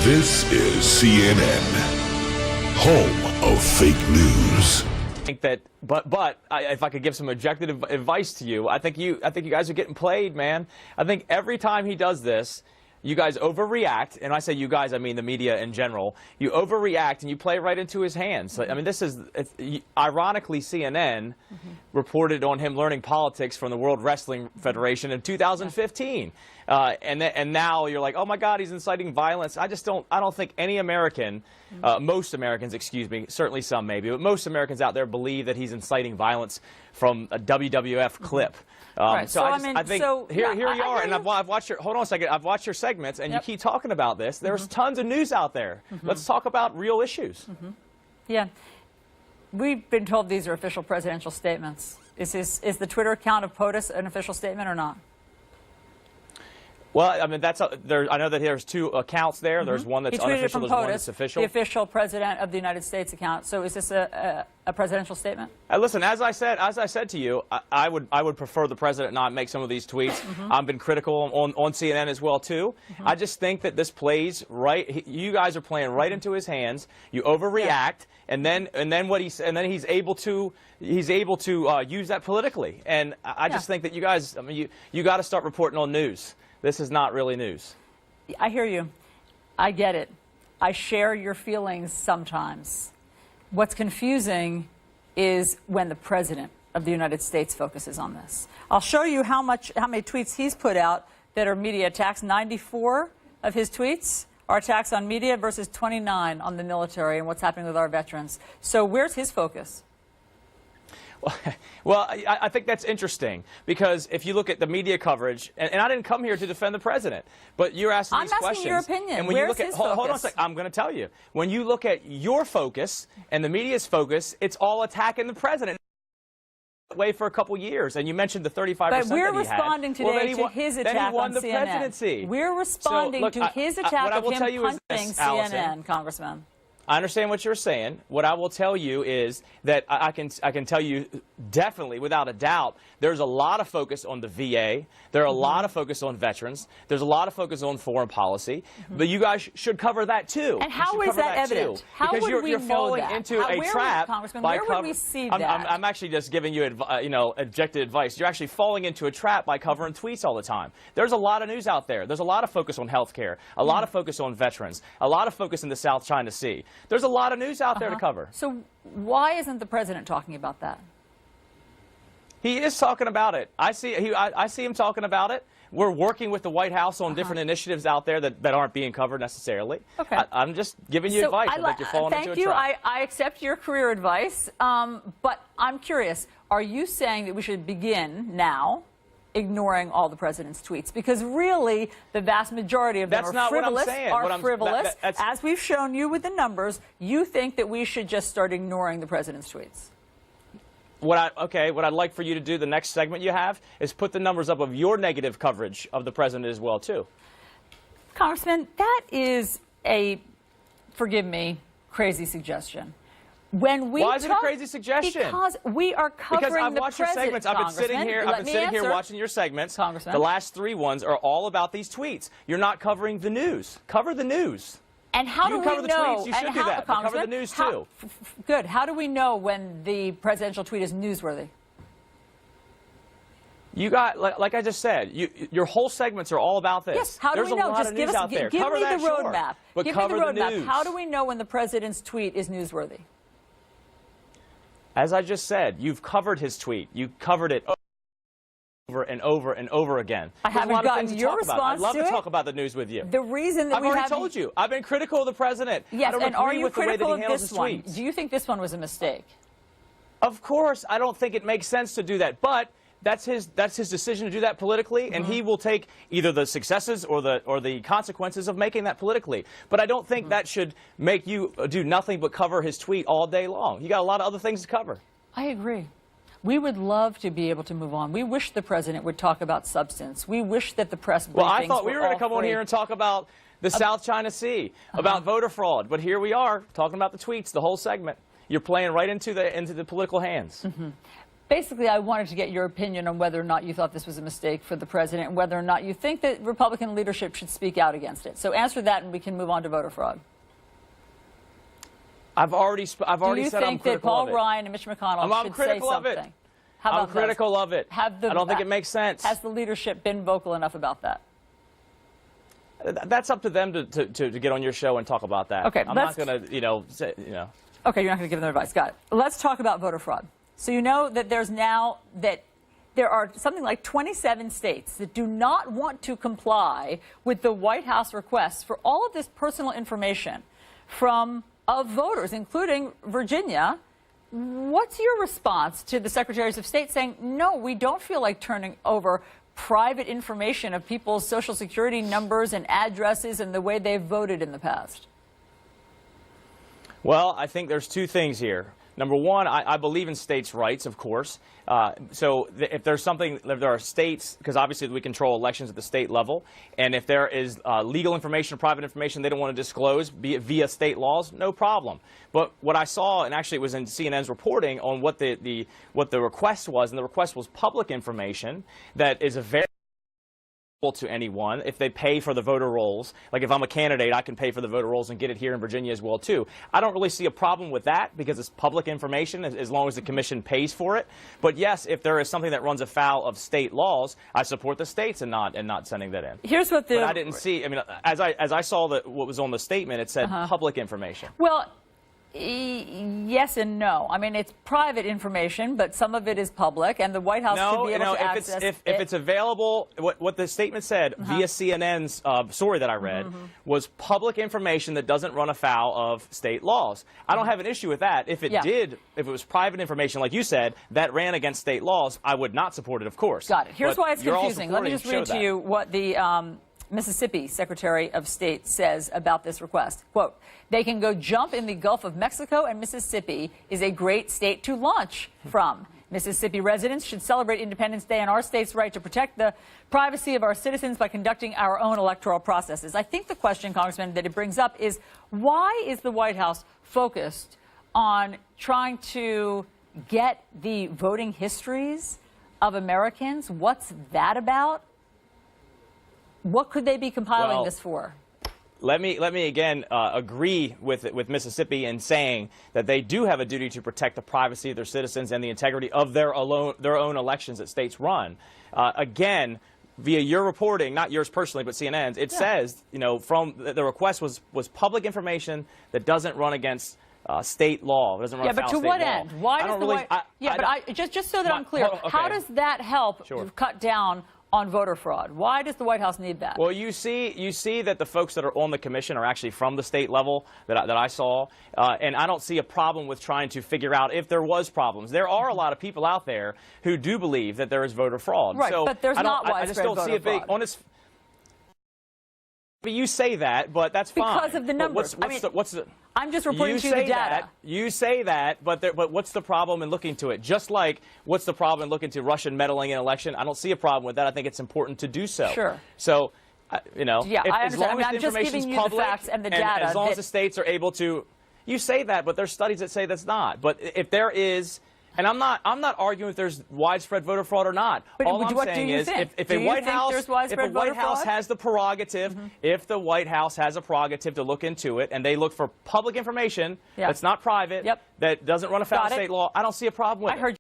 This is CNN, home of fake news. I think that, if I could give some objective advice to you, I think you guys are getting played, man. I think every time he does this, you guys overreact, and when I say you guys, I mean the media in general. You overreact and you play right into his hands. I mean, ironically, CNN reported on him learning politics from the World Wrestling Federation in 2015, and now you're like, oh my God, he's inciting violence. I don't think any American, most Americans, excuse me, certainly some maybe, but most Americans out there believe that he's inciting violence from a WWF clip. Right. So I think here you are, and I've watched your. Hold on a second. I've watched your segments, and you keep talking about this. There's tons of news out there. Let's talk about real issues. Yeah, we've been told these are official presidential statements. Is the Twitter account of POTUS an official statement or not? Well, I mean, I know that there's two accounts there. There's one that's unofficial, there's one that's official. The official president of the United States account. So is this a presidential statement? Listen, as I said to you, I would prefer the president not make some of these tweets. I've been critical on CNN as well too. I just think that this plays right. You guys are playing right into his hands. You overreact, and then he's able to use that politically. And I just think that you guys, I mean, you got to start reporting on news. This is not really news. I hear you. I get it. I share your feelings sometimes. What's confusing is when the President of the United States focuses on this. I'll show you how many tweets he's put out that are media attacks. 94 of his tweets are attacks on media versus 29 on the military and what's happening with our veterans. So where's his focus? Well, I think that's interesting, because if you look at the media coverage, and I didn't come here to defend the president, but you're asking these questions. I'm asking your opinion. And when Where's you look at, his hold on a focus? second, I'm going to tell you. When you look at your focus and the media's focus, it's all attacking the president. Way for a couple years, and you mentioned the 35% But we're that he responding had. today to his attack on CNN. Presidency. We're responding to his attack of him punching CNN, Congressman. I understand what you're saying. What I will tell you is that I can tell you definitely, without a doubt, there's a lot of focus on the VA. There are a lot of focus on veterans. There's a lot of focus on foreign policy. But you guys should cover that too. And how is that evident? How would we you're falling know that? into a trap. Congressman, by where would we see that? I'm actually just giving you objective advice. You're actually falling into a trap by covering tweets all the time. There's a lot of news out there. There's a lot of focus on health care, a lot of focus on veterans, a lot of focus in the South China Sea. There's a lot of news out there to cover. So why isn't the president talking about that? He is talking about it. I see him talking about it. We're working with the White House on different initiatives out there that aren't being covered necessarily. Okay. I'm just giving you advice. I think you're falling into a trap. Thank you. I accept your career advice. But I'm curious, are you saying that we should begin now ignoring all the president's tweets? Because really, the vast majority of them are frivolous. As we've shown you with the numbers, you think that we should just start ignoring the president's tweets. What I'd like for you to do, the next segment you have, is put the numbers up of your negative coverage of the president as well, too. Congressman, that is a, forgive me, crazy suggestion. Why is it a crazy suggestion? Because we are covering the president, your segments. I've been sitting here watching your segments. Congressman. The last 3 ones are all about these tweets. You're not covering the news. Cover the news. And how do we know? You cover the tweets. You should do that. But cover the news too. Good. How do we know when the presidential tweet is newsworthy? You got, like I just said, your whole segments are all about this. Yes. How do we know? Just give me the roadmap. But give me the roadmap. News. How do we know when the president's tweet is newsworthy? As I just said, you've covered his tweet. You covered it over and over and over again. I haven't gotten your response to it. I'd love to talk about the news with you. The reason that I've already told you. I've been critical of the president. Yes, and are you critical of this one? Tweets. Do you think this one was a mistake? Of course. I don't think it makes sense to do that. But that's his decision to do that politically, and he will take either the successes or the consequences of making that politically. But I don't think that should make you do nothing but cover his tweet all day long. You got a lot of other things to cover. I agree. We would love to be able to move on. We wish the president would talk about substance. We wish that the press briefings Well, I thought we were going to come on here and talk about the South China Sea, about voter fraud. But here we are talking about the tweets, the whole segment. You're playing right into the political hands. Basically, I wanted to get your opinion on whether or not you thought this was a mistake for the president and whether or not you think that Republican leadership should speak out against it. So answer that and we can move on to voter fraud. I've already said I'm critical of it. Do you think that Paul Ryan and Mitch McConnell should say something? How about I'm critical of it. I don't think it makes sense. Has the leadership been vocal enough about that? That's up to them to get on your show and talk about that. Okay, I'm not going to, say. Okay, you're not going to give them advice. Got it. Let's talk about voter fraud. So you know that there are something like 27 states that do not want to comply with the White House requests for all of this personal information of voters, including Virginia. What's your response to the secretaries of state saying, no, we don't feel like turning over private information of people's Social Security numbers and addresses and the way they've voted in the past? Well, I think there's two things here. Number one, I believe in states' rights, of course. So if there are states, because obviously we control elections at the state level, and if there is legal information or private information they don't want to disclose, be it via state laws, no problem. But what I saw, and actually it was in CNN's reporting on what the request was, and the request was public information that is available to anyone if they pay for the voter rolls. Like if I'm a candidate, I can pay for the voter rolls and get it here in Virginia as well too. I don't really see a problem with that because it's public information as long as the commission pays for it. But yes, if there is something that runs afoul of state laws, I support the states and not sending that in. Here's what but I didn't see. I mean, as I saw what was on the statement, it said public information. Well, yes and no. I mean, it's private information, but some of it is public, and the White House should be able to access it. If it's available, what the statement said via CNN's story that I read was public information that doesn't run afoul of state laws. I don't have an issue with that. If it was private information, like you said, that ran against state laws, I would not support it, of course. Got it. Here's why it's confusing. Let me just read to you what the Mississippi Secretary of State says about this request. Quote, they can go jump in the Gulf of Mexico, and Mississippi is a great state to launch from. Mississippi residents should celebrate Independence Day and our state's right to protect the privacy of our citizens by conducting our own electoral processes. I think the question, Congressman, that it brings up is why is the White House focused on trying to get the voting histories of Americans? What's that about? What could they be compiling this for? Let me again agree with Mississippi in saying that they do have a duty to protect the privacy of their citizens and the integrity of their own elections that states run. Again, via your reporting, not yours personally, but CNN's, it says, from the request was public information that doesn't run against state law. It doesn't run afoul of state law. But to what end? Why does the White? Just so that I'm clear, how does that help cut down on voter fraud? Why does the White House need that? Well, you see that the folks that are on the commission are actually from the state level that I saw, and I don't see a problem with trying to figure out if there was problems. There are a lot of people out there who do believe that there is voter fraud. Right, so but there's not widespread I just don't see a big honest. But you say that, but that's fine. Because of the numbers. What's the I'm just reporting to you the data. You say that, but what's the problem in looking to it? Just like what's the problem in looking to Russian meddling in an election? I don't see a problem with that. I think it's important to do so. Sure. So, I understand. As long as I'm just giving you the facts and the data. As long as the states are able to, you say that, but there's studies that say that's not. But if there is. And I'm not arguing if there's widespread voter fraud or not. But all I'm saying is if a White House has the prerogative, if the White House has a prerogative to look into it and they look for public information that's not private, that doesn't run afoul of state law, I don't see a problem with it.